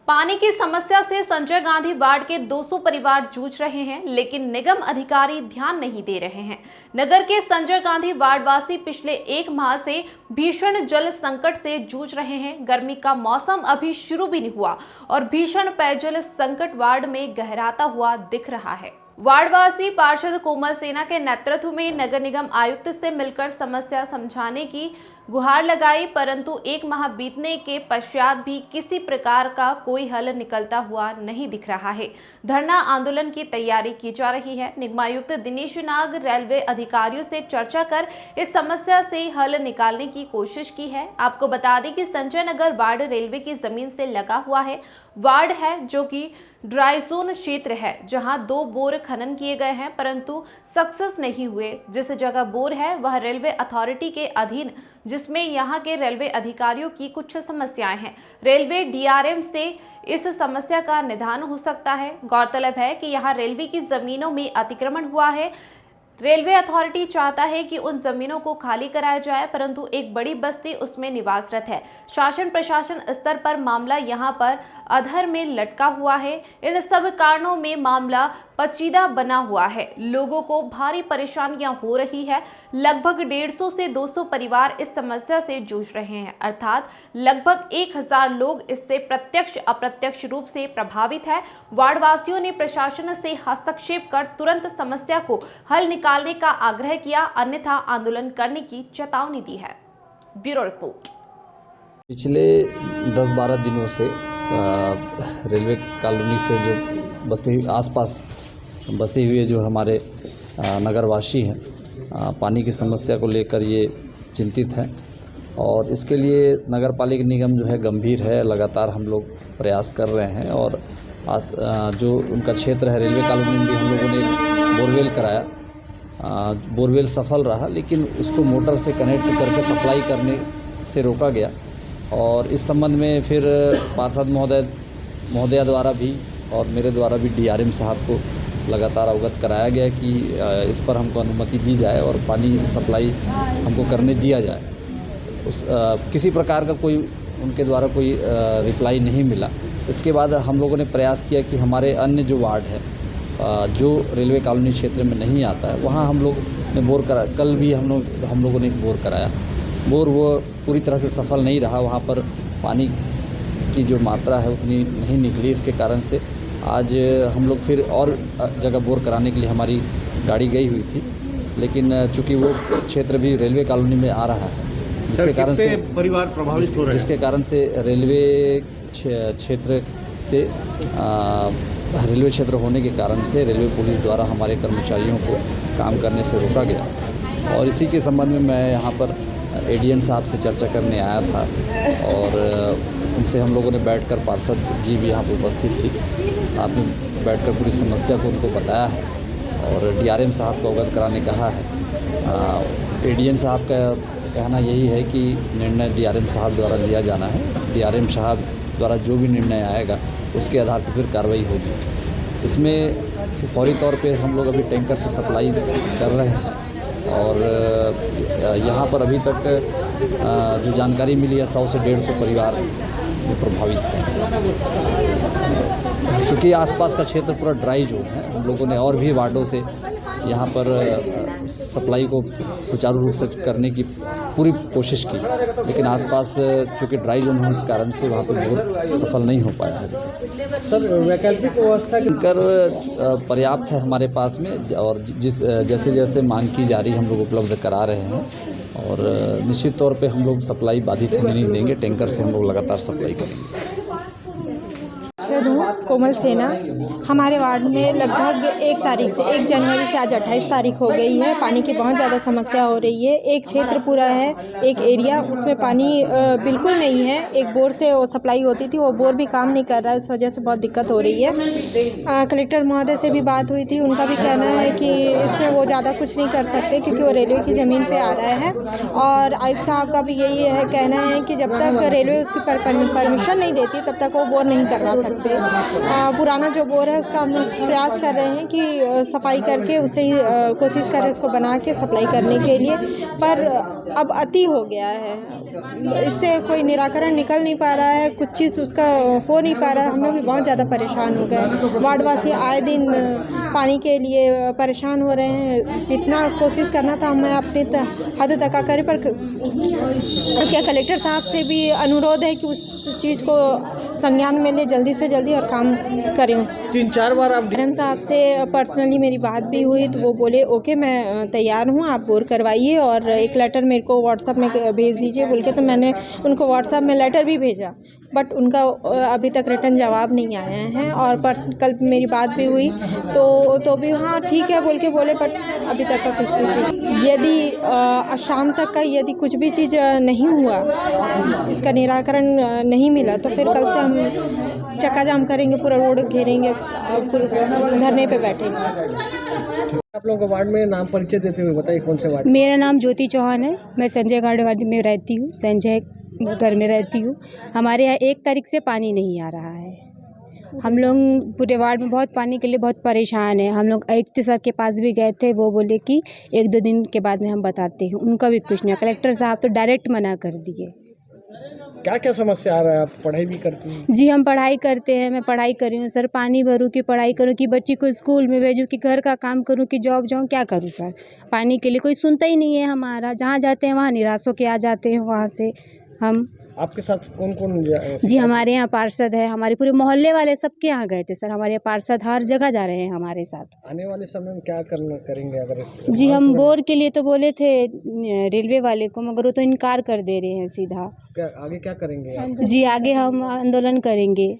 पानी की समस्या से संजय गांधी वार्ड के 200 परिवार जूझ रहे हैं, लेकिन निगम अधिकारी ध्यान नहीं दे रहे हैं। नगर के संजय गांधी वार्डवासी पिछले 1 माह से भीषण जल संकट से जूझ रहे हैं। गर्मी का मौसम अभी शुरू भी नहीं हुआ और भीषण पेयजल संकट वार्ड में गहराता हुआ दिख रहा है। वार्डवासी पार्षद कोमल सेना के नेतृत्व में नगर निगम आयुक्त से मिलकर समस्या समझाने की गुहार लगाई, परंतु 1 माह बीतने के पश्चात भी किसी प्रकार का कोई हल निकलता हुआ नहीं दिख रहा है। धरना आंदोलन की तैयारी की जा रही है। निगमायुक्त दिनेश नाग रेलवे अधिकारियों से चर्चा कर इस समस्या से हल निकालने की कोशिश की है। आपको बता दें कि संजय नगर वार्ड रेलवे की जमीन से लगा हुआ है वार्ड है, जो कि ड्राई जोन क्षेत्र है, जहां 2 बोर खनन किए गए हैं परंतु सक्सेस नहीं हुए। जिस जगह बोर है वह रेलवे अथॉरिटी के अधीन, जिसमें यहां के रेलवे अधिकारियों की कुछ समस्याएं हैं। रेलवे डीआरएम से इस समस्या का निदान हो सकता है। गौरतलब है कि यहां रेलवे की जमीनों में अतिक्रमण हुआ है। रेलवे अथॉरिटी चाहता है कि उन जमीनों को खाली कराया जाए, परंतु एक बड़ी बस्ती उसमें निवासरत है। शासन प्रशासन स्तर पर मामला यहां पर अधर में लटका हुआ है। इन सब कारणों में मामला पचीदा बना हुआ है। लोगों को भारी परेशानियां हो रही है। लगभग 150 से 200 परिवार इस समस्या से जूझ रहे हैं, अर्थात लगभग 1000 लोग इससे प्रत्यक्ष अप्रत्यक्ष रूप से प्रभावित है। वार्डवासियों ने प्रशासन से हस्तक्षेप कर तुरंत समस्या को हल निकालने का आग्रह किया, अन्यथा आंदोलन करने की चेतावनी दी है। Bureau report. पिछले 10-12 दिनों से रेलवे कॉलोनी से जो बसे आसपास बसे हुए जो हमारे नगरवासी हैं, पानी की समस्या को लेकर ये चिंतित हैं और इसके लिए नगर पालिका निगम जो है गंभीर है। लगातार हम लोग प्रयास कर रहे हैं और जो उनका क्षेत्र है रेलवे कॉलोनी में भी हम लोगों ने बोरवेल कराया। बोरवेल सफल रहा, लेकिन उसको मोटर से कनेक्ट करके सप्लाई करने से रोका गया और इस संबंध में फिर पार्षद महोदया द्वारा भी और मेरे द्वारा भी डीआरएम साहब को लगातार अवगत कराया गया कि इस पर हमको अनुमति दी जाए और पानी सप्लाई हमको करने दिया जाए। किसी प्रकार का कोई उनके द्वारा कोई रिप्लाई नहीं मिला। इसके बाद हम लोगों ने प्रयास किया कि हमारे अन्य जो वार्ड है जो रेलवे कॉलोनी क्षेत्र में नहीं आता है, वहाँ हम लोग ने बोर करा। कल भी हम लोगों ने एक बोर कराया। बोर वो पूरी तरह से सफल नहीं रहा। वहाँ पर पानी की जो मात्रा है उतनी नहीं निकली। इसके कारण से आज हम लोग फिर और जगह बोर कराने के लिए हमारी गाड़ी गई हुई थी, लेकिन चूँकि वो क्षेत्र भी रेलवे कॉलोनी में आ रहा है, जिसके कारण से परिवार प्रभावित हो रहे हैं। जिसके कारण से रेलवे क्षेत्र से रेलवे क्षेत्र होने के कारण से रेलवे पुलिस द्वारा हमारे कर्मचारियों को काम करने से रोका गया और इसी के संबंध में मैं यहाँ पर एडीएम साहब से चर्चा करने आया था और उनसे हम लोगों ने बैठकर, पार्षद जी भी यहाँ पर उपस्थित थी, साथ में बैठकर पूरी समस्या को उनको बताया है और डीआरएम साहब को अवगत कराने कहा है। एडीएम साहब का कहना यही है कि निर्णय डीआरएम साहब द्वारा लिया जाना है। डीआरएम साहब द्वारा जो भी निर्णय आएगा उसके आधार पर फिर कार्रवाई होगी। इसमें फौरी तौर पे हम लोग अभी टैंकर से सप्लाई कर रहे हैं और यहाँ पर अभी तक जो जानकारी मिली है 100 से 150 परिवार में प्रभावित हैं। क्योंकि आसपास का क्षेत्र पूरा ड्राई जोन है, हम लोगों ने और भी वार्डों से यहाँ पर सप्लाई को सुचारू रूप से करने की पूरी कोशिश की, लेकिन आसपास चूँकि ड्राई जोन होने के कारण से वहाँ पर बोर सफल नहीं हो पाया है। सर, वैकल्पिक व्यवस्था कर पर्याप्त है हमारे पास में और जैसे जैसे मांग की जा रही है हम लोग उपलब्ध करा रहे हैं और निश्चित तौर पे हम लोग सप्लाई बाधित होने नहीं देंगे। टैंकर से हम लोग लगातार सप्लाई करेंगे। कोमल सेना। हमारे वार्ड में लगभग 1 तारीख से 1 जनवरी से आज 28 तारीख हो गई है। पानी की बहुत ज़्यादा समस्या हो रही है। एक क्षेत्र पूरा है, एक एरिया, उसमें पानी बिल्कुल नहीं है। एक बोर से वो सप्लाई होती थी, वो बोर भी काम नहीं कर रहा है, इस वजह से बहुत दिक्कत हो रही है। कलेक्टर महोदय से भी बात हुई थी, उनका भी कहना है कि इसमें वो ज़्यादा कुछ नहीं कर सकते क्योंकि वो रेलवे की ज़मीन पर आ रहा है। और आयुक्त साहब का भी यही है कहना है कि जब तक रेलवे उसकी परमिशन नहीं देती तब तक वो बोर नहीं करवा सकते। पे पुराना जो बोर है उसका हम लोग प्रयास कर रहे हैं कि सफाई करके उसे ही कोशिश कर रहे हैं उसको बना के सप्लाई करने के लिए, पर अब अति हो गया है, इससे कोई निराकरण निकल नहीं पा रहा है, कुछ चीज़ उसका हो नहीं पा रहा है। हम लोग भी बहुत ज़्यादा परेशान हो गए। वार्डवासी आए दिन पानी के लिए परेशान हो रहे हैं। जितना कोशिश करना था हमें अपनी हद तक करें, पर क्या कलेक्टर साहब से भी अनुरोध है कि उस चीज़ को संज्ञान में ले जल्दी से जल्दी और काम करें। 3-4 बार आप मैडम साहब से पर्सनली मेरी बात भी हुई तो वो बोले ओके मैं तैयार हूँ, आप बोर करवाइए और एक लेटर मेरे को व्हाट्सएप में भेज दीजिए बोल के, तो मैंने उनको व्हाट्सएप में लेटर भी भेजा, बट उनका अभी तक रिटर्न जवाब नहीं आया है। और कल मेरी बात भी हुई तो भी हाँ ठीक है बोल के बोले, बट अभी तक का कुछ भी चीज़, यदि शाम तक का यदि कुछ भी चीज़ नहीं हुआ, इसका निराकरण नहीं मिला, तो फिर कल से हम चक्का जाम करेंगे, पूरा रोड घेरेंगे, पूरे धरने पे बैठेंगे। आप लोगों के वार्ड में नाम परिचय देते हुए बताइए कौन से वार्ड? मेरा नाम ज्योति चौहान है, मैं संजय गार्डवाड़ी में रहती हूँ, संजय घर में रहती हूँ। हमारे यहाँ 1 तारीख से पानी नहीं आ रहा है। हम लोग पूरे वार्ड में बहुत पानी के लिए बहुत परेशान है। हम लोग आयुक्त सर के पास भी गए थे, वो बोले कि 1-2 दिन के बाद में हम बताते हैं, उनका भी कुछ नहीं। कलेक्टर साहब तो डायरेक्ट मना कर दिए। क्या क्या समस्या आ रहा है? आप पढ़ाई भी करती हैं? जी हम पढ़ाई करते हैं, मैं पढ़ाई कर रही हूँ सर। पानी भरूँ कि पढ़ाई करूँ कि बच्ची को स्कूल में भेजूँ कि घर का काम करूँ कि जॉब जाऊँ, क्या करूँ सर? पानी के लिए कोई सुनता ही नहीं है हमारा। जहाँ जाते हैं वहाँ निराश होके आ जाते हैं वहाँ से हम। आपके साथ कौन कौन जी हमारे यहाँ पार्षद है, हमारे पूरे मोहल्ले वाले सबके यहाँ गए थे सर। हमारे यहाँ पार्षद हर जगह जा रहे हैं हमारे साथ। आने वाले समय में क्या करेंगे अगर जी हम बोर के लिए तो बोले थे रेलवे वाले को, मगर वो तो इनकार कर दे रहे हैं सीधा। आगे क्या करेंगे आप? जी आगे हम आंदोलन करेंगे,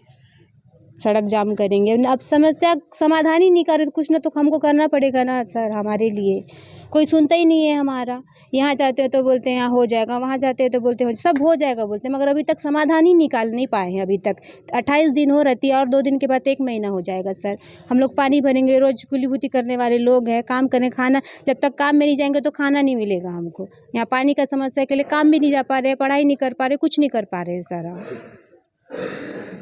सड़क जाम करेंगे। अब समस्या समाधान ही नहीं कर रहे तो कुछ ना तो हमको करना पड़ेगा ना सर। हमारे लिए कोई सुनता ही नहीं है हमारा। यहाँ जाते हो तो बोलते हैं यहाँ हो जाएगा, वहाँ जाते हो तो बोलते हैं सब हो जाएगा बोलते हैं, मगर अभी तक समाधान ही निकाल नहीं पाए हैं। अभी तक 28 दिन हो रहती है और 2 दिन के बाद 1 महीना हो जाएगा सर। हम लोग पानी भरेंगे, रोज कुली भूती करने वाले लोग हैं, काम करें, खाना जब तक काम में नहीं जाएंगे तो खाना नहीं मिलेगा हमको। यहाँ पानी का समस्या के लिए काम भी नहीं जा पा रहे, पढ़ाई नहीं कर पा रहे, कुछ नहीं कर पा रहे सर हम।